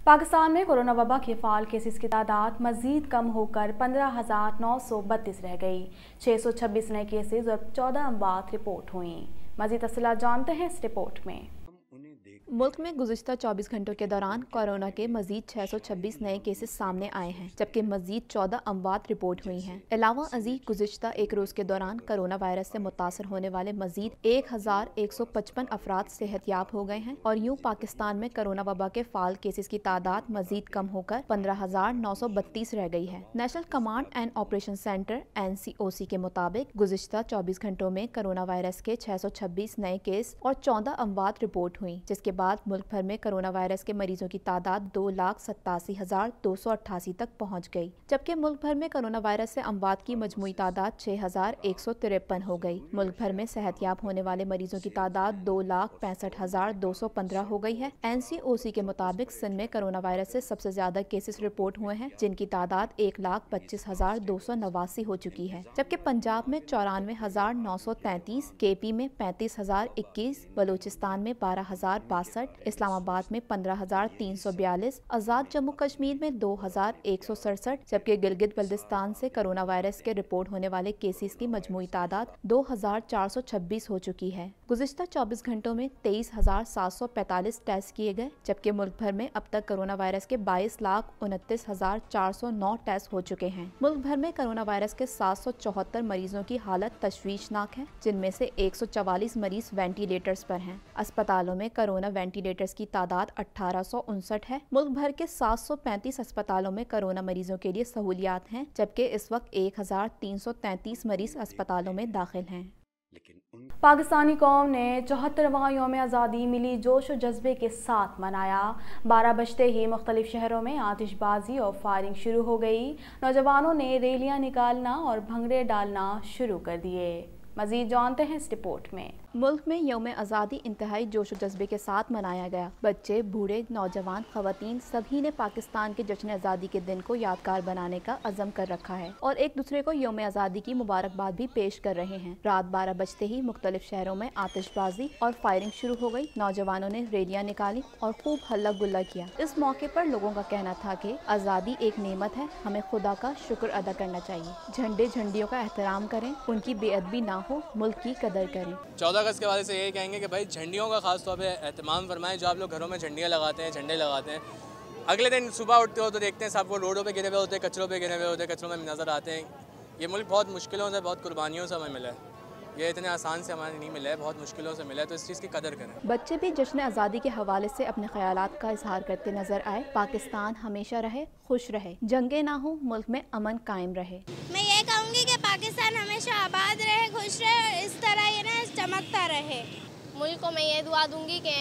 पाकिस्तान में कोरोना वबा के फाल केसेस की तादाद मजीद कम होकर 15,932 रह गई। 626 नए केसेस और 14 अमवात रिपोर्ट हुई। मजीद तफसीलात जानते हैं इस रिपोर्ट में। मुल्क में गुज़िश्ता 24 घंटों के दौरान कोरोना के मजीद 626 नए केसेस सामने आए हैं, जबकि मजीद 14 अमवात रिपोर्ट हुई हैं। अलावा अजीज गुज़िश्ता एक रोज़ के दौरान कोरोना वायरस से मुतासर होने वाले मजीद 1155 अफराद सेहतयाब हो गए हैं और यूँ पाकिस्तान में कोरोना वबा के फाल केसेस की तादाद मजीद कम होकर 15,932 रह गई है। National command and operation centre NCOC के मुताबिक गुज़िश्ता 24 घंटों में कोरोना वायरस के 626 नए केस और 14 अमवात रिपोर्ट हुई, जिसके बाद मुल्क भर में कोरोना वायरस के मरीजों की तादाद 2,87,288 तक पहुंच गई, जबकि मुल्क भर में कोरोना वायरस से अमवात की मजमूई तादाद 6,153 हो गई। मुल्क भर में सेहतयाब होने वाले मरीजों की तादाद 2,65,215 हो गई है। NCOC के मुताबिक सिंध में कोरोना वायरस से सबसे ज्यादा केसेस रिपोर्ट हुए हैं, जिनकी तादाद 1,25,289 हो चुकी है, जबकि पंजाब में 94,933, KP में 35,021, बलूचिस्तान में 12,062, इस्लामाबाद में 15,342, आज़ाद जम्मू कश्मीर में 2,167, जबकि गिलगित बल्तिस्तान से कोरोना वायरस के रिपोर्ट होने वाले केसेस की मजमूई तादाद 2,426 हो चुकी है। गुज़िश्ता 24 घंटों में 23,745 टेस्ट किए गए, जबकि मुल्क भर में अब तक कोरोना वायरस के 22,29,409 टेस्ट हो चुके हैं। मुल्क भर में कोरोना वायरस के 774 मरीजों की हालत तशवीशनाक है, जिनमें से 144 मरीज वेंटिलेटर्स पर हैं। अस्पतालों में कोरोना वेंटिलेटर्स की तादाद 1859 है। मुल्क भर के 735 अस्पतालों में कोरोना मरीजों के लिए सहूलियात हैं, जबकि इस वक्त 1,333 मरीज अस्पतालों में दाखिल हैं। पाकिस्तानी कौम ने 74वां यौम आज़ादी मिली जोश और जज्बे के साथ मनाया। 12 बजते ही मुख्तलिफ शहरों में आतिशबाजी और फायरिंग शुरू हो गई। नौजवानों ने रैलियां निकालना और भंगड़े डालना शुरू कर दिए। मजीद जानते हैं इस रिपोर्ट में। मुल्क में यौम आज़ादी इंतहाई जोश और जज्बे के साथ मनाया गया। बच्चे, बूढ़े, नौजवान, खवातीन सभी ने पाकिस्तान के जश्न आज़ादी के दिन को यादगार बनाने का अज़म कर रखा है और एक दूसरे को यौम आज़ादी की मुबारकबाद भी पेश कर रहे हैं। रात 12 बजते ही मुख्तलिफ शहरों में आतिशबाजी और फायरिंग शुरू हो गई। नौजवानों ने रैलियां निकाली और खूब हल्ला गुल्ला किया। इस मौके पर लोगों का कहना था कि आज़ादी एक नेमत है, हमें खुदा का शुक्र अदा करना चाहिए। झंडे झंडियों का एहतराम करें, उनकी बेअदबी ना हो, मुल्क की कदर करें। 14 अगस्त के वाले से यही कहेंगे कि भाई झंडियों का खास तौर पे एहतमाम फरमाएं। जो आप लोग घरों में झंडियाँ लगाते हैं, झंडे लगाते हैं, अगले दिन सुबह उठते हो तो देखते हैं सब वो रोडों पे गिरे हुए होते हैं, कचरों पे गिरे हुए होते हैं, कचरों में नज़र आते हैं। ये मुल्क बहुत मुश्किलों से, बहुत कुर्बानियों से हमें मिला है। ये इतने आसान से हमारे नहीं मिला है, बहुत मुश्किलों से मिला है, तो इस चीज़ की कदर करें। बच्चे भी जश्न आज़ादी के हवाले से अपने ख्यालात का इजहार करते नजर आए। पाकिस्तान हमेशा रहे, खुश रहे, जंगे ना हो, मुल्क में अमन कायम रहे। मैं ये कहूँगी कि पाकिस्तान हमेशा आबाद रहे, खुश रहे और इस तरह ये ना चमकता रहे। मुल्क को मैं ये दुआ दूंगी कि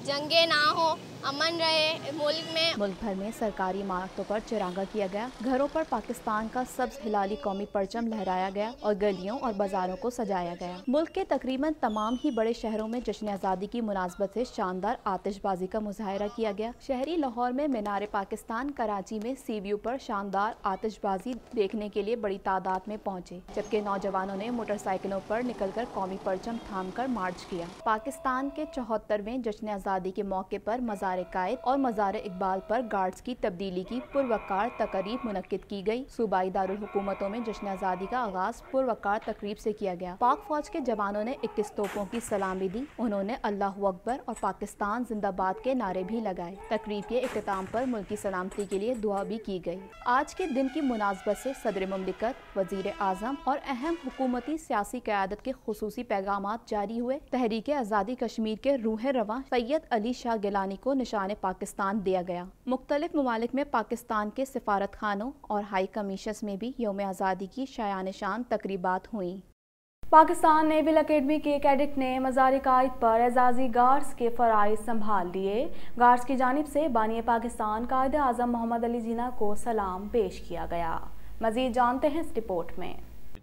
जंगे ना हो, अमन रहे मुल्क में। मुल्क भर में सरकारी इमारतों पर चिरागा किया गया, घरों पर पाकिस्तान का सब्ज हिलाली कौमी परचम लहराया गया और गलियों और बाजारों को सजाया गया। मुल्क के तकरीबन तमाम ही बड़े शहरों में जश्न आज़ादी की मुनासबत से शानदार आतिशबाजी का मुजाहरा किया गया। शहरी लाहौर में मीनार पाकिस्तान, कराची में सी व्यू पर शानदार आतिशबाजी देखने के लिए बड़ी तादाद में पहुंचे, जबकि नौजवानों ने मोटरसाइकिलों पर निकलकर कौमी परचम थाम कर मार्च किया। पाकिस्तान के 74वें जश्न आज़ादी के मौके पर मज़ार कायद और मज़ार इकबाल पर गार्ड्स की तब्दीली की पुरवकार तकरीब मुनक्किद की गई। सूबाई दारुल हुकूमतों में जश्न आज़ादी का आगाज पुरवकार तकरीब से किया गया। पाक फौज के जवानों ने 21 तोपों की सलामी दी। उन्होंने अल्लाहु अकबर और पाकिस्तान जिंदाबाद के नारे भी लगाए। तकरीब के इख्तिताम पर मुल्क की सलामती के लिए दुआ भी की गई। आज के दिन की मुनासबत से सदर मुमलिकत, वजीर आजम और अहम हुकूमती सियासी क़यादत के खुसूसी पैगामात जारी हुए। तहरीक आज़ादी कश्मीर के रूह रवां सैयद अली शाह गिलानी को निशान पाकिस्तान दिया गया। मुख्तलिफ ममालिक में पाकिस्तान के सिफारत खानों और हाई कमीशंस में भी यौम आज़ादी की शायान शान तकरीबात हुई। पाकिस्तान नेवल अकेडमी के कैडेट ने मज़ार कायद पर एजाजी गार्ड्स के फ़राइज़ संभाल लिए। गार्ड्स की जानिब से बानी पाकिस्तान कायद आज़म मोहम्मद अली जिन्ना को सलाम पेश किया गया। मज़ीद जानते हैं इस रिपोर्ट में।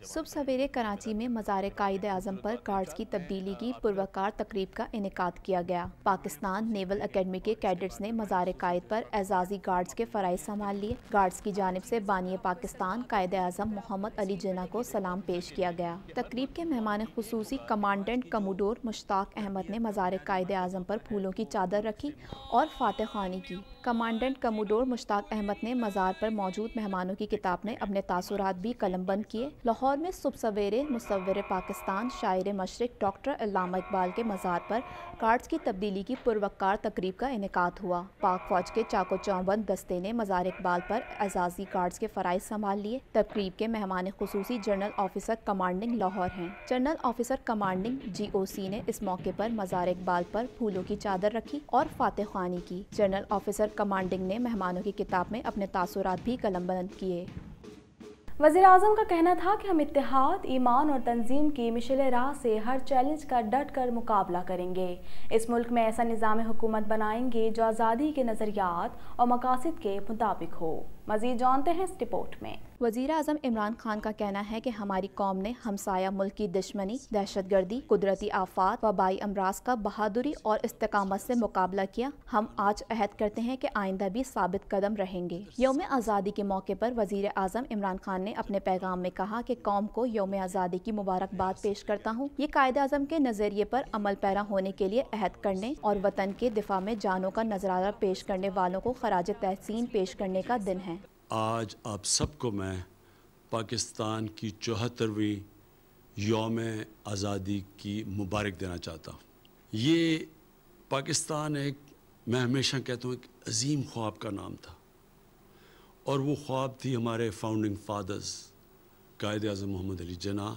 صبح سویرے کراچی میں مزار قائد اعظم پر گارڈز کی تبدیلی کی پروقار تقریب کا انعقاد کیا گیا۔ پاکستان نیول اکیڈمی کے کیڈٹس نے مزار قائد پر اعزازی گارڈز کے فرائض سنبھال لیے۔ گارڈز کی جانب سے بانی پاکستان قائد اعظم محمد علی جناح کو سلام پیش کیا گیا۔ تقریب کے مہمان خصوصی کمانڈنٹ کموڈور مشتاق احمد نے مزار قائد اعظم پر پھولوں کی چادر رکھی اور فاتح خوانی کی۔ کمانڈنٹ کموڈور مشتاق احمد نے مزار پر موجود مہمانوں کی کتاب میں اپنے تاثرات بھی قلم بند کیے۔ لاہور میں صبح سویرے مصور پاکستان شاعر مشرق ڈاکٹر علامہ اقبال کے مزار پر گارڈز کی تبدیلی کی پروقار تقریب کا انعقاد ہوا۔ پاک فوج کے چاق و چوبند دستے نے مزار اقبال پر اعزازی گارڈز کے فرائض سنبھال لیے۔ تقریب کے مہمان خصوصی جنرل آفیسر کمانڈنگ لاہور ہیں۔ جنرل آفیسر کمانڈنگ GOC نے اس موقع پر مزار اقبال پر پھولوں کی چادر رکھی اور فاتح خوانی کی۔ جنرل آفیسر کمانڈنگ نے مہمانوں کی کتاب میں اپنے تاثرات بھی قلم بند کیے۔ وزیر اعظم کا کہنا تھا کہ ہم اتحاد، ایمان اور تنظیم کی مشعل راہ سے ہر چیلنج کا ڈٹ کر مقابلہ کریں گے۔ اس ملک میں ایسا نظام حکومت بنائیں گے جو آزادی کے نظریات اور مقاصد کے مطابق ہو۔ مزید جانتے ہیں اس رپورٹ میں۔ وزیر اعظم عمران خان کا کہنا ہے کہ ہماری قوم نے ہمسایہ ملک کی دشمنی، دہشت گردی، قدرتی آفات، وبائی امراض کا بہادری اور استقامت سے مقابلہ کیا۔ ہم آج عہد کرتے ہیں کہ آئندہ بھی ثابت قدم رہیں گے۔ یوم آزادی کے موقع پر وزیر اعظم عمران خان نے اپنے پیغام میں کہا کہ قوم کو یوم آزادی کی مبارکباد پیش کرتا ہوں۔ یہ قائد اعظم کے نظریے پر عمل پیرا ہونے کے لیے عہد کرنے اور وطن کے دفاع میں جانوں کا نذرانہ پیش کرنے والوں کو خراج تحسین پیش کرنے کا دن ہے۔ آج آپ سب کو میں پاکستان کی 74ویں یوم آزادی کی مبارک دینا چاہتا ہوں۔ یہ پاکستان میں ہمیشہ کہتا ہوں ایک عظیم خواب کا نام تھا، اور وہ خواب تھی ہمارے فاؤنڈنگ فادرز قائد اعظم محمد علی جناح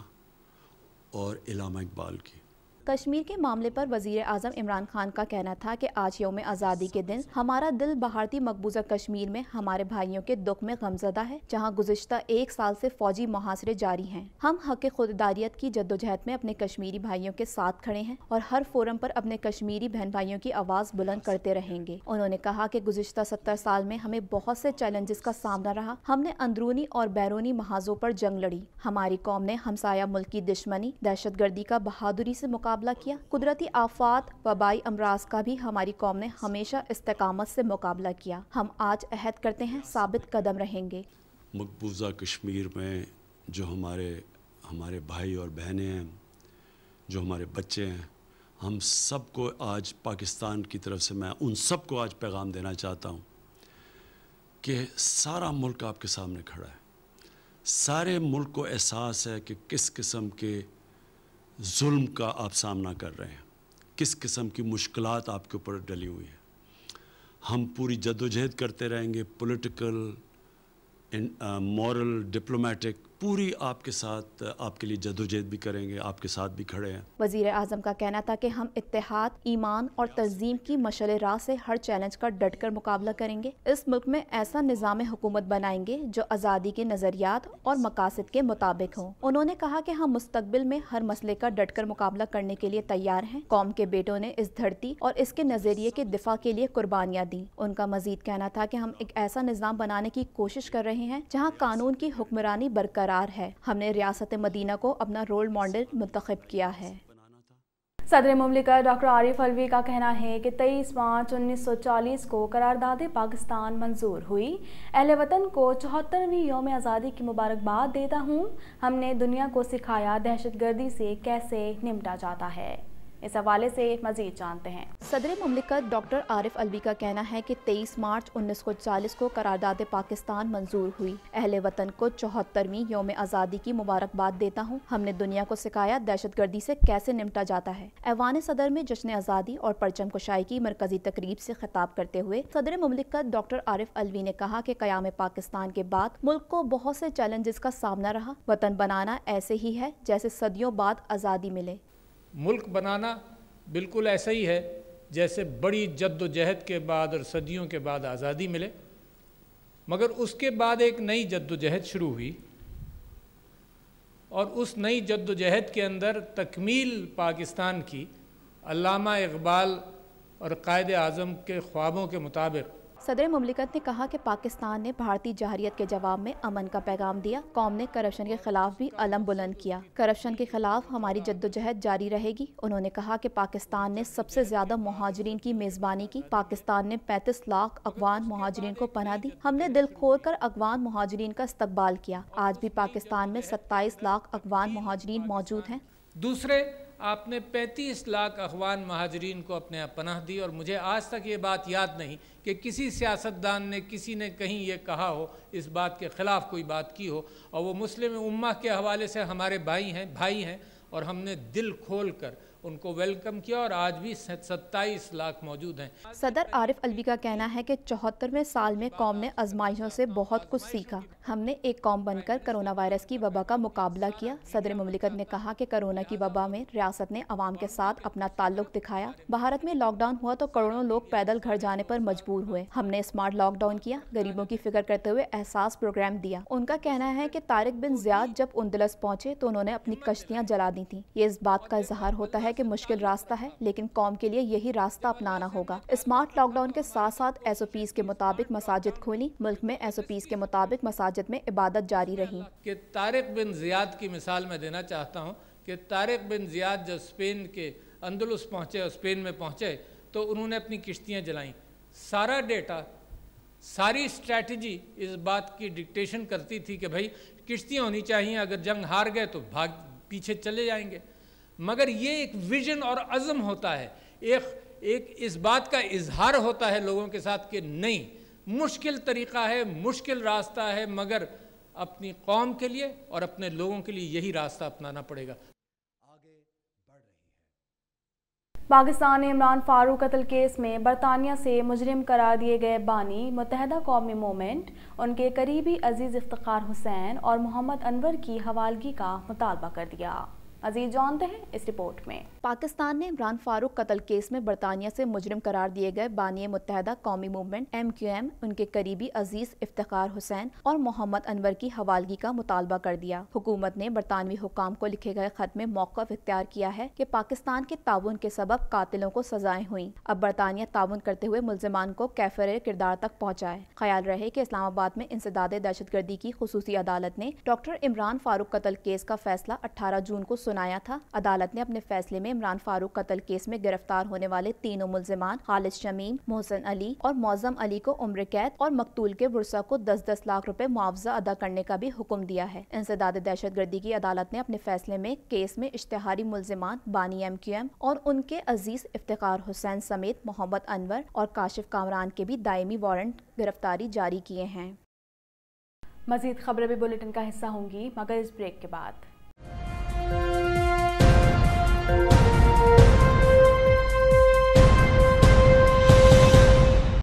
اور علامہ اقبال کی۔ کشمیر کے معاملے پر وزیر اعظم عمران خان کا کہنا تھا کہ آج یوم آزادی کے دن ہمارا دل بھارتی مقبوضہ کشمیر میں ہمارے بھائیوں کے دکھ میں غمزدہ ہے، جہاں گزشتہ 1 سال سے فوجی محاصرے جاری ہیں۔ ہم حق خودداریت کی جدوجہد میں اپنے کشمیری بھائیوں کے ساتھ کھڑے ہیں اور ہر فورم پر اپنے کشمیری بہن بھائیوں کی آواز بلند کرتے رہیں گے۔ انہوں نے کہا کہ گزشتہ 70 سال میں ہمیں بہت سے چیلنجز کا سامنا رہا۔ ہم نے اندرونی اور بیرونی محاذوں پر جنگ لڑی۔ ہماری قوم نے ہمسایہ ملک کی دشمنی، دہشت گردی کا بہادری سے مقابلہ کیا۔ قدرتی آفات، وبائی امراض کا بھی ہماری قوم نے ہمیشہ استقامت سے مقابلہ کیا۔ ہم آج عہد کرتے ہیں ثابت قدم رہیں گے۔ مقبوضہ کشمیر میں جو ہمارے بھائی اور بہنیں ہیں، جو ہمارے بچے ہیں، ہم سب کو آج پاکستان کی طرف سے میں ان سب کو آج پیغام دینا چاہتا ہوں کہ سارا ملک آپ کے سامنے کھڑا ہے۔ سارے ملک کو احساس ہے کہ کس قسم کے ظلم کا آپ سامنا کر رہے ہیں، کس قسم کی مشکلات آپ کے اوپر ڈلی ہوئی ہیں۔ ہم پوری جدوجہد کرتے رہیں گے، پولیٹیکل، مورل، ڈپلومیٹک، پوری آپ کے ساتھ آپ کے لیے جدوجہد بھی کریں گے، آپ کے ساتھ بھی کھڑے ہیں۔ وزیر اعظم کا کہنا تھا کہ ہم اتحاد، ایمان اور تنظیم کی مشعل راہ سے ہر چیلنج کا ڈٹ کر مقابلہ کریں گے۔ اس ملک میں ایسا نظام حکومت بنائیں گے جو آزادی کے نظریات اور مقاصد کے مطابق ہو۔ انہوں نے کہا کہ ہم مستقبل میں ہر مسئلے کا ڈٹ کر مقابلہ کرنے کے لیے تیار ہیں۔ قوم کے بیٹوں نے اس دھرتی اور اس کے نظریے کے دفاع کے لیے قربانیاں دیں۔ ان کا مزید کہنا تھا کہ ہم ایک ایسا نظام بنانے کی کوشش کر رہے ہیں جہاں قانون کی حکمرانی برقرار ہے۔ ہم نے ریاست مدینہ کو اپنا رول ماڈل منتخب کیا ہے۔ صدر مملکت ڈاکٹر عارف الوی کا کہنا ہے کہ 23 مارچ 1940 کو قرارداد پاکستان منظور ہوئی۔ اہل وطن کو 74ویں یوم آزادی کی مبارکباد دیتا ہوں۔ ہم نے دنیا کو سکھایا دہشت گردی سے کیسے نمٹا جاتا ہے۔ اس حوالے سے مزید جانتے ہیں۔ صدر مملکت ڈاکٹر عارف الوی کا کہنا ہے کہ 23 مارچ 1940 کو قرارداد پاکستان منظور ہوئی۔ اہل وطن کو 74ویں یوم آزادی کی مبارکباد دیتا ہوں۔ ہم نے دنیا کو سکھایا دہشت گردی سے کیسے نمٹا جاتا ہے۔ ایوان صدر میں جشن آزادی اور پرچم کشائی کی مرکزی تقریب سے خطاب کرتے ہوئے صدر مملکت ڈاکٹر عارف الوی نے کہا کہ قیام پاکستان کے بعد ملک کو بہت سے چیلنجز کا سامنا رہا۔ وطن بنانا ایسے ہی ہے جیسے صدیوں بعد آزادی ملے۔ ملک بنانا بالکل ایسا ہی ہے جیسے بڑی جد و جہد کے بعد اور صدیوں کے بعد آزادی ملے، مگر اس کے بعد ایک نئی جد و جہد شروع ہوئی، اور اس نئی جد و جہد کے اندر تکمیل پاکستان کی علامہ اقبال اور قائد اعظم کے خوابوں کے مطابق सदर मुमलिकत ने कहा कि पाकिस्तान ने भारतीय जहरियत के जवाब में अमन का पैगाम दिया। कौम ने करप्शन के खिलाफ भी अलम बुलंद किया। करप्शन के खिलाफ हमारी जद्दोजहद जारी रहेगी। उन्होंने कहा कि पाकिस्तान ने सबसे ज्यादा मुहाजिरीन की मेजबानी की। पाकिस्तान ने 35 लाख अफगान मुहाजिरीन को पनाह दी। हमने दिल खोल कर अफगान मुहाजिरीन का इस्तकबाल किया। आज भी पाकिस्तान में 27 लाख अफगान मुहाजिरीन मौजूद हैं। दूसरे, आपने 35 लाख अफगान महाजरीन को अपने यहाँ पनाह दी, और मुझे आज तक ये बात याद नहीं कि किसी सियासतदान ने, किसी ने कहीं ये कहा हो, इस बात के ख़िलाफ़ कोई बात की हो। और वो मुस्लिम उम्मा के हवाले से हमारे भाई हैं और हमने दिल खोल कर उनको वेलकम किया, और आज भी 27 लाख मौजूद हैं। सदर आरिफ अलवी का कहना है कि 74वें साल में कौम ने आजमाइशों से बहुत कुछ सीखा। हमने एक कौम बनकर कोरोना वायरस की वबा का मुकाबला किया। सदर मुमलिकत ने कहा कि कोरोना की वबा में रियासत ने अवाम के साथ अपना ताल्लुक दिखाया। भारत में लॉकडाउन हुआ तो करोड़ों लोग पैदल घर जाने पर मजबूर हुए। हमने स्मार्ट लॉकडाउन किया, गरीबों की फिक्र करते हुए एहसास प्रोग्राम दिया। उनका कहना है कि तारिक बिन ज़ियाद जब उंदलस पहुंचे तो उन्होंने अपनी कश्तियां जला दी थी। ये इस बात का इजहार होता है कि मुश्किल रास्ता है, लेकिन कौम के लिए यही रास्ता अपनाना होगा। स्मार्ट लॉकडाउन के साथ साथ SOPs के मुताबिक मसाजिद खोली। मुल्क में SOPs के मुताबिक मसाजिद में इबादत जारी रही। कि तारिक बिन ज़ियाद की मिसाल मैं देना चाहता हूँ कि तारिक बिन ज़ियाद जब स्पेन के अंदलुस पहुँचे और स्पेन में पहुँचे तो उन्होंने अपनी किश्तियाँ जलाईं। सारा डेटा, सारी स्ट्रैटेजी इस बात की डिक्टेशन करती थी कि भाई किश्तियाँ होनी चाहिए, अगर जंग हार गए तो भाग पीछे चले जाएंगे। मगर ये एक विजन और अज़म होता है, एक इस बात का इजहार होता है लोगों के साथ कि नहीं, मुश्किल तरीक़ा है, मुश्किल रास्ता है, मगर अपनी कौम के लिए और अपने लोगों के लिए यही रास्ता अपनाना पड़ेगा। पाकिस्तान ने इमरान फारूक कत्ल केस में बरतानिया से मुजरिम करार दिए गए बानी मुत्तहदा कौमी मूवमेंट, उनके करीबी अजीज़ इफ्तिखार हुसैन और मोहम्मद अनवर की हवालगी का मुतालबा कर दिया। अजीज जानते हैं इस रिपोर्ट में। पाकिस्तान ने इमरान फारूक कत्ल केस में बरतानिया से मुजरिम करार दिए गए बानी मुत्तहदा कौमी मूवमेंट MQM, उनके करीबी अजीज इफ्तिखार हुसैन और मोहम्मद अनवर की हवालगी का मुतालबा कर दिया। हुकूमत ने बरतानवी हुकाम को लिखे गए खत में मौक़िफ़ इख्तियार किया है कि पाकिस्तान के ताउन के सबब कातिलों को सजाएं हुई। अब बरतानिया ताउन करते हुए मुल्ज़िमान को कैफ़िर किरदार तक पहुँचाए। ख्याल रहे कि इस्लामाबाद में इंसदाद दहशतगर्दी की खुसूसी अदालत ने डॉक्टर इमरान फारूक कत्ल केस का फैसला 18 जून को सुनाया था। अदालत ने अपने फैसले में इमरान फारूक कत्ल केस में गिरफ्तार होने वाले तीनों मुल्जिमान खालिद शमीम, मोहसिन अली और मौज़म अली को उम्र कैद और मकतूल के वुरसा को 10-10 लाख रुपए मुआवजा अदा करने का भी हुक्म दिया है। इंसदाद दहशतगर्दी की अदालत ने अपने फैसले में केस में इश्तिहारी मुल्जिमान बानी MQM और उनके अजीज इफ्तिखार हुसैन समेत मोहम्मद अनवर और काशिफ कामरान के भी दायमी वारंट गिरफ्तारी जारी किए हैं। मज़ीद खबरें भी बुलेटिन का हिस्सा होंगी, मगर इस ब्रेक के बाद।